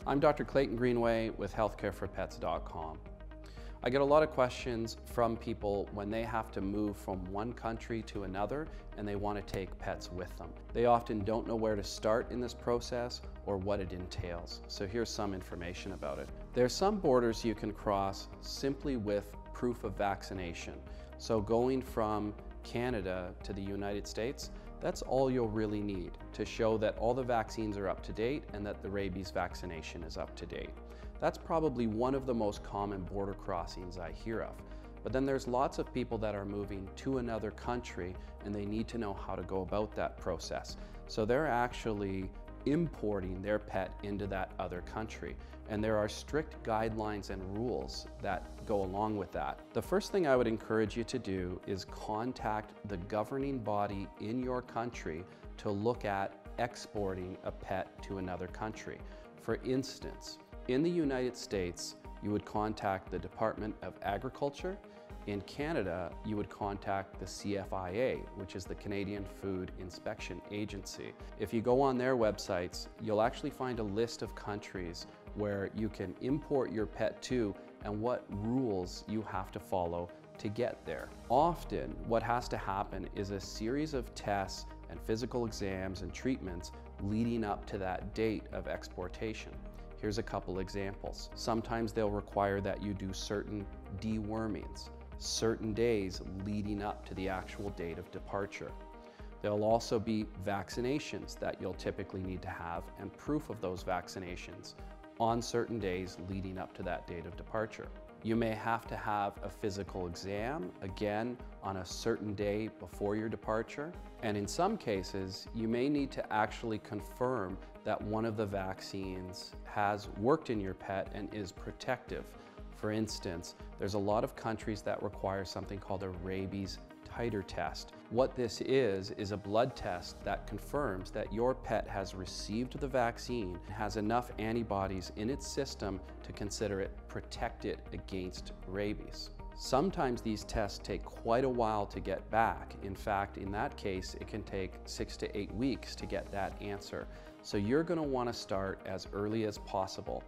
I'm Dr. Clayton Greenway with healthcareforpets.com. I get a lot of questions from people when they have to move from one country to another and they want to take pets with them. They often don't know where to start in this process or what it entails. So here's some information about it. There's some borders you can cross simply with proof of vaccination. So going from Canada to the United States, that's all you'll really need to show that all the vaccines are up to date and that the rabies vaccination is up to date. That's probably one of the most common border crossings I hear of. But then there's lots of people that are moving to another country and they need to know how to go about that process. So they're actually importing their pet into that other country. And there are strict guidelines and rules that go along with that. The first thing I would encourage you to do is contact the governing body in your country to look at exporting a pet to another country. For instance, in the United States, you would contact the Department of Agriculture. In Canada, you would contact the CFIA, which is the Canadian Food Inspection Agency. If you go on their websites, you'll actually find a list of countries where you can import your pet to and what rules you have to follow to get there. Often, what has to happen is a series of tests and physical exams and treatments leading up to that date of exportation. Here's a couple examples. Sometimes they'll require that you do certain dewormings, certain days leading up to the actual date of departure. There'll also be vaccinations that you'll typically need to have and proof of those vaccinations on certain days leading up to that date of departure. You may have to have a physical exam, again, on a certain day before your departure. And in some cases, you may need to actually confirm that one of the vaccines has worked in your pet and is protective. For instance, there's a lot of countries that require something called a rabies titer test. What this is a blood test that confirms that your pet has received the vaccine and has enough antibodies in its system to consider it protected against rabies. Sometimes these tests take quite a while to get back. In fact, in that case, it can take 6 to 8 weeks to get that answer. So you're going to want to start as early as possible.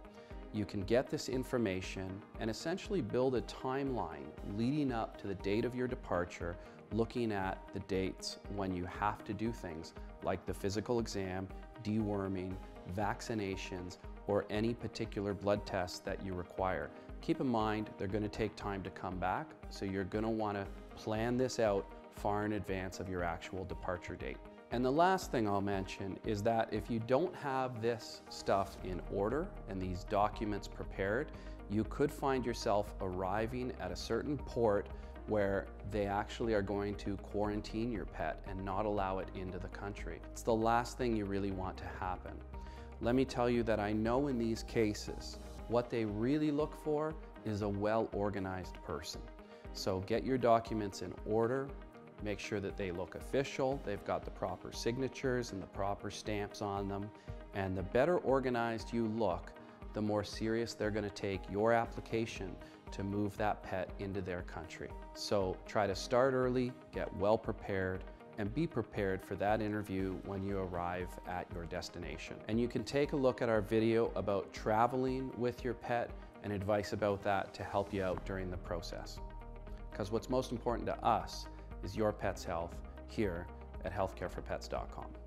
You can get this information and essentially build a timeline leading up to the date of your departure, looking at the dates when you have to do things like the physical exam, deworming, vaccinations, or any particular blood tests that you require. Keep in mind, they're going to take time to come back, so you're going to want to plan this out far in advance of your actual departure date. And the last thing I'll mention is that if you don't have this stuff in order and these documents prepared, you could find yourself arriving at a certain port where they actually are going to quarantine your pet and not allow it into the country. It's the last thing you really want to happen. Let me tell you that I know in these cases, what they really look for is a well-organized person. So get your documents in order. Make sure that they look official, they've got the proper signatures and the proper stamps on them. And the better organized you look, the more serious they're going to take your application to move that pet into their country. So try to start early, get well prepared, and be prepared for that interview when you arrive at your destination. And you can take a look at our video about traveling with your pet and advice about that to help you out during the process. Because what's most important to us is your pet's health here at healthcareforpets.com.